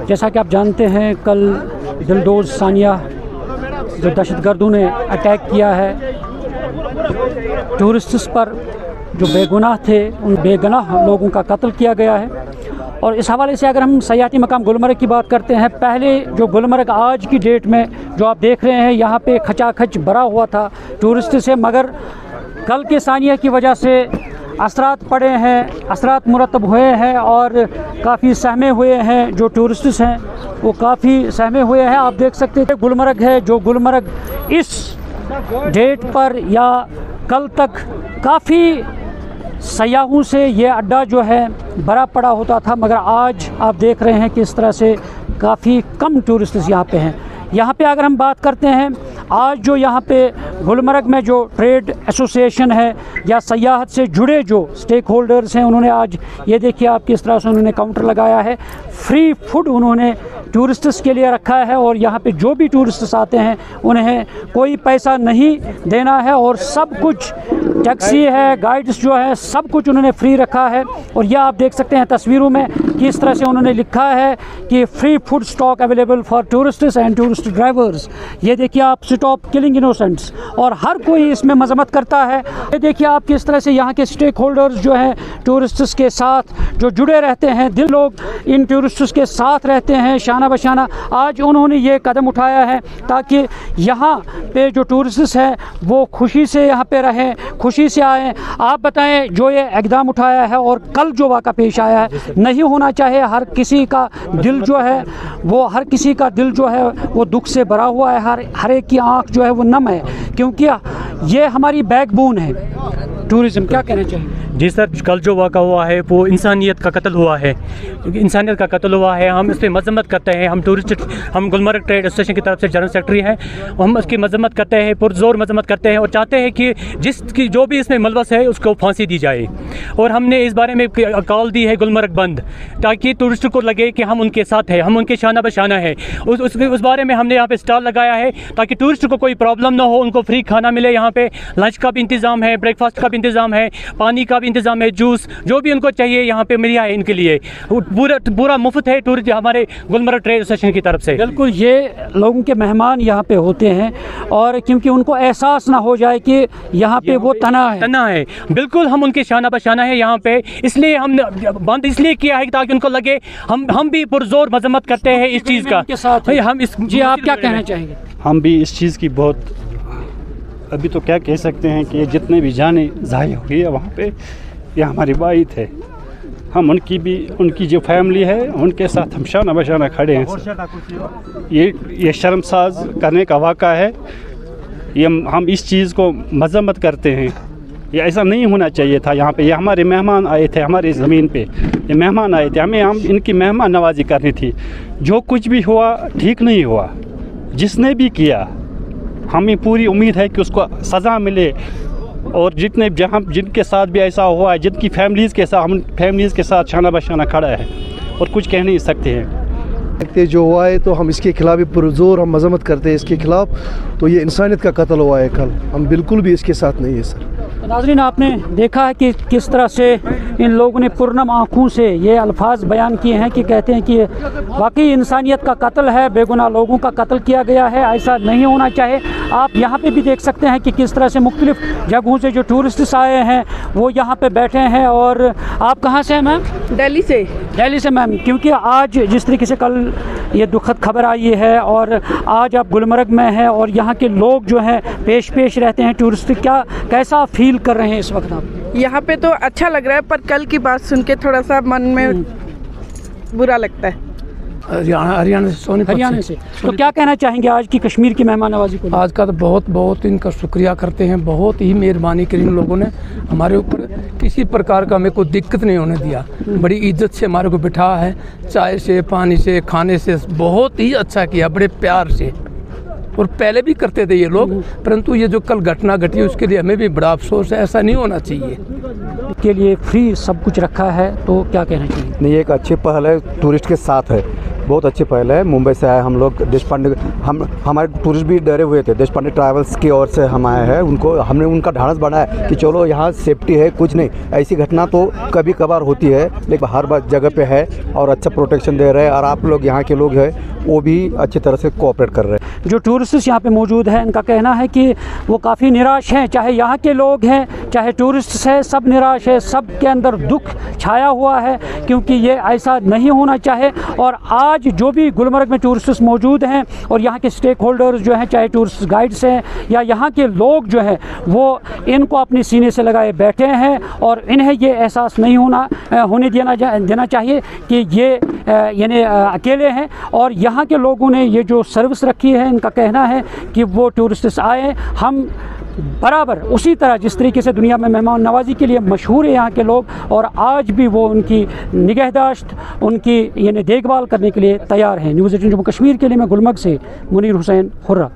जैसा कि आप जानते हैं, कल दिलदोज़ सानिया जो दहशतगर्दों ने अटैक किया है टूरिस्ट्स पर, जो बेगुनाह थे, उन बेगुनाह लोगों का कत्ल किया गया है। और इस हवाले से अगर हम सयाहती मकाम गुलमर्ग की बात करते हैं, पहले जो गुलमर्ग आज की डेट में जो आप देख रहे हैं यहाँ पे खचाखच भरा हुआ था टूरिस्ट से, मगर कल के सानिया की वजह से असरात पड़े हैं, असरात मुरतब हुए हैं और काफ़ी सहमे हुए हैं। जो टूरिस्ट्स हैं वो काफ़ी सहमे हुए हैं। आप देख सकते हैं गुलमर्ग है, जो गुलमर्ग इस डेट पर या कल तक काफ़ी सयाहों से ये अड्डा जो है भरा पड़ा होता था, मगर आज आप देख रहे हैं कि इस तरह से काफ़ी कम टूरिस्ट्स यहाँ पे हैं। यहाँ पे अगर हम बात करते हैं, आज जो यहाँ पे गुलमर्ग में जो ट्रेड एसोसिएशन है या सयाहत से जुड़े जो स्टेक होल्डर्स हैं, उन्होंने आज ये देखिए आप किस तरह से उन्होंने काउंटर लगाया है। फ्री फूड उन्होंने टूरिस्ट्स के लिए रखा है और यहाँ पे जो भी टूरिस्ट्स आते हैं उन्हें कोई पैसा नहीं देना है और सब कुछ टैक्सी है, गाइड्स जो है, सब कुछ उन्होंने फ्री रखा है। और यह आप देख सकते हैं तस्वीरों में किस तरह से उन्होंने लिखा है कि free food stock available for tourists and tourist drivers. ये देखिए आप, स्टॉप किलिंग इनोसेंट्स, और हर कोई इसमें मजम्मत करता है। ये देखिए आप किस तरह से यहाँ के स्टेक होल्डर्स जो हैं टूरिस्ट्स के साथ जो जुड़े रहते हैं, दिल लोग इन टूरिस्ट्स के साथ रहते हैं शाना बशाना। आज उन्होंने ये कदम उठाया है ताकि यहाँ पे जो टूरिस्ट्स हैं वो खुशी से यहाँ पे रहें, खुशी से आएँ। आप बताएं, जो ये इक़दाम उठाया है और कल जो वाक़ा पेश आया है, नहीं होना चाहिए। हर किसी का दिल जो है वो, हर किसी का दिल जो है वो दुख से भरा हुआ है, हर एक की आँख जो है वो नम है, क्योंकि ये हमारी बैकबोन है टूरिज़्म। क्या कहना चाहिए? जी सर, कल जो वाक़ा हुआ है वो इंसानियत का कत्ल हुआ है, इंसानियत का कत्ल हुआ है। हम इस पर मजम्मत करते हैं। हम गुलमर्ग ट्रेड एसोसिएशन की तरफ से जनरल सेक्रेटरी हैं, हम उसकी मजम्मत करते हैं, पुरजोर मजम्मत करते हैं और चाहते हैं कि जिसकी जो भी इसमें मुलवस है उसको फांसी दी जाए। और हमने इस बारे में कॉल दी है गुलमर्ग बंद, ताकि टूरिस्ट को लगे कि हम उनके साथ हैं, हम उनके शाना बशाना है। उस बारे में हमने यहाँ पे स्टॉल लगाया है ताकि टूरिस्ट को कोई प्रॉब्लम ना हो, उनको फ्री खाना मिले। यहाँ पे लंच का भी इंतज़ाम है, ब्रेकफास्ट का भी इंतज़ाम है, पानी का भी इंतज़ाम है, जूस जो भी उनको चाहिए यहाँ पे मिल है इनके लिए। पूरा मुफ्त है टूरिस्ट हमारे गुलमर्ग ट्रेड एसोसिएशन की तरफ से। बिल्कुल, ये लोगों के मेहमान यहाँ पे होते हैं और क्योंकि उनको एहसास ना हो जाए कि यहाँ पे वो तना है। बिल्कुल, हम उनके शाना बशाना है यहाँ पे, इसलिए हमने बंद इसलिए किया है ताकि उनको लगे हम भी पुरजोर मजम्मत करते हैं इस चीज़ का। हम इस जी, आप क्या कहना चाहेंगे? हम भी इस चीज़ की बहुत, अभी तो क्या कह सकते हैं कि जितने भी जाने ज़ाहिर हुई है वहाँ पे, ये हमारे भाई थे। हम उनकी जो फैमिली है उनके साथ हम शाना बशाना खड़े हैं। ये शर्मसाज करने का वाक़ा है। ये हम इस चीज़ को मजम्मत करते हैं। ये ऐसा नहीं होना चाहिए था। यहाँ पे ये हमारे मेहमान आए थे, हमारी ज़मीन पे ये मेहमान आए थे, हम इनकी मेहमान नवाजी करनी थी। जो कुछ भी हुआ ठीक नहीं हुआ, जिसने भी किया हमें पूरी उम्मीद है कि उसको सज़ा मिले। और जिनके साथ भी ऐसा हुआ है, जिनकी फैमिलीज़ के साथ, हम फैमिलीज़ के साथ शाना बशाना खड़ा है और कुछ कह नहीं सकते हैं। जो हुआ है तो हम इसके खिलाफ भी पुरजोर हम मजम्मत करते हैं इसके खिलाफ। तो ये इंसानियत का कत्ल हुआ है कल, हम बिल्कुल भी इसके साथ नहीं है सर। नाज़रीन, आपने देखा है कि किस तरह से इन लोगों ने पुरनम आँखों से ये अल्फाज बयान किए हैं कि कहते हैं कि वाकई इंसानियत का कत्ल है, बेगुनाह लोगों का कत्ल किया गया है, ऐसा नहीं होना चाहिए। आप यहाँ पे भी देख सकते हैं कि किस तरह से मुख्तलिफ जगहों से जो टूरिस्ट्स आए हैं वो यहाँ पे बैठे हैं। और आप कहाँ से हैं मैम? दिल्ली से। दिल्ली से मैम, क्योंकि आज जिस तरीके से कल ये दुखद खबर आई है और आज आप गुलमर्ग में हैं और यहाँ के लोग जो हैं पेश रहते हैं टूरिस्ट, कैसा फील कर रहे हैं इस वक्त आप? यहाँ पे तो अच्छा लग रहा है, पर कल की बात सुन के थोड़ा सा मन में बुरा लगता है। हरियाणा से तो क्या कहना चाहेंगे आज की कश्मीर की मेहमान नवाजी को? आज का तो बहुत इनका शुक्रिया करते हैं। बहुत ही मेहरबानी करी इन लोगों ने हमारे ऊपर, किसी प्रकार का हमें कोई दिक्कत नहीं होने दिया। बड़ी इज्जत से हमारे को बिठा है, चाय से, पानी से, खाने से बहुत ही अच्छा किया, बड़े प्यार से। और पहले भी करते थे ये लोग, परंतु ये जो कल घटना घटी उसके लिए हमें भी बड़ा अफसोस है। ऐसा नहीं होना चाहिए। के लिए फ्री सब कुछ रखा है, तो क्या कहना चाहिए? नहीं, एक अच्छी पहल है, टूरिस्ट के साथ है। बहुत अच्छी पहल है। मुंबई से आए हम लोग, देश पांडे, हमारे टूरिस्ट भी डरे हुए थे। देश पांडे ट्रैवल्स की ओर से हम आए हैं, हमने उनका ढांढस बढ़ाया कि चलो यहाँ सेफ्टी है, कुछ नहीं, ऐसी घटना तो कभी कभार होती है लेकिन हर बार जगह पे है और अच्छा प्रोटेक्शन दे रहे हैं। और आप लोग यहाँ के लोग हैं वो भी अच्छी तरह से कोऑपरेट कर रहे हैं। जो टूरिस्ट यहाँ पे मौजूद हैं, इनका कहना है कि वो काफ़ी निराश हैं, चाहे यहाँ के लोग हैं चाहे टूरिस्ट हैं, सब निराश है, सब के अंदर दुख छाया हुआ है, क्योंकि ये ऐसा नहीं होना चाहे। और आज जो भी गुलमर्ग में टूरिस्ट मौजूद हैं और यहाँ के स्टेक होल्डर्स जो हैं, चाहे टूरिस्ट गाइड्स हैं या यहाँ के लोग जो हैं, वो इनको अपने सीने से लगाए बैठे हैं और इन्हें ये एहसास नहीं होने देना चाहिए कि ये यानी अकेले हैं। और यहाँ के लोगों ने ये जो सर्विस रखी है, इनका कहना है कि वो टूरिस्ट आए, हम बराबर उसी तरह जिस तरीके से दुनिया में मेहमान नवाजी के लिए मशहूर है यहाँ के लोग, और आज भी वो उनकी निगहदाश्त, उनकी यानी देखभाल करने के लिए तैयार हैं। न्यूज़ 18 जम्मू कश्मीर के लिए मैं गुलमर्ग से मुनीर हुसैन हुर्रा।